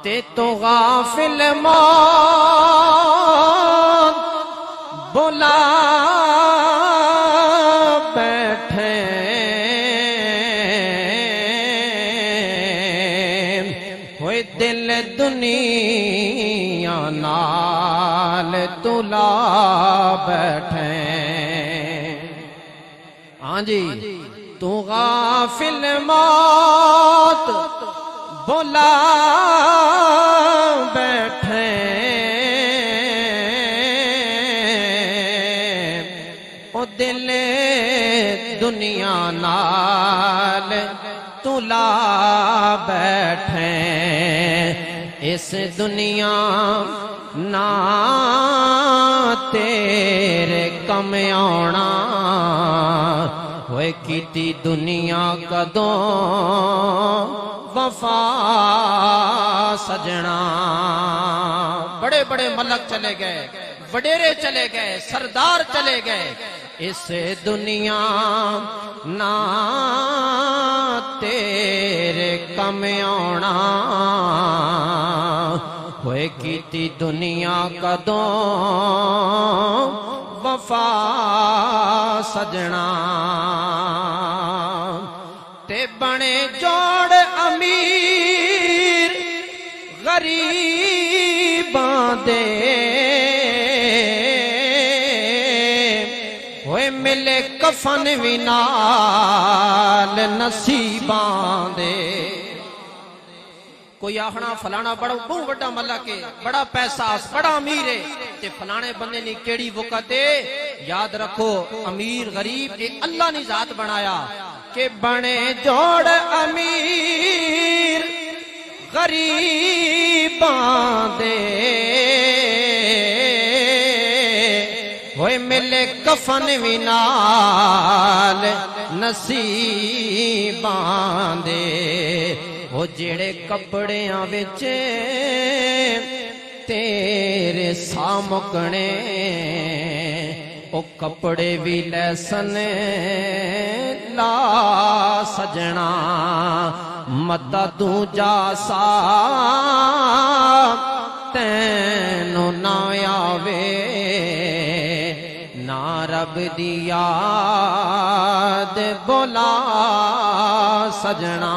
تے تو غافل موت بلا بیٹھے ہوئے دل دنیا نال تلا بیٹھے ہاں جی تو غافل موت بلا بیٹھے او دل دنیا نال تلا بیٹھے اس دنیا نا تیرے کم آنا ہوئے کیتی دنیا کدوں وفا سجنا بڑے بڑے ملک چلے گئے وڈیرے چلے گئے سردار چلے گئے اس دنیا نا تیرے کم آنا ہوئے کیتی دنیا کدوں وفا سجنا تے بنے جوڑ امیر غریباں دے ہوئے ملے کفن وی نال نصیباں دے کوئی آخنا فلانا بڑا بہت بڑا ملک ہے بڑا پیسہ بڑا امیر ہے تے فلانے بندے نے کیڑی وقت ہے یاد رکھو امیر غریب یہ اللہ نے ذات بنایا کہ بنے جوڑ امیر غریباں دے ہوئے ملے کفن وی نال نصیباں دے وہ جڑے کپڑیاں وچ تیرے سامکنے او کپڑے بھی لیسن لا سجنا متا دوجا سا تینو نہ آوے نہ رب دی یاد بولا سجنا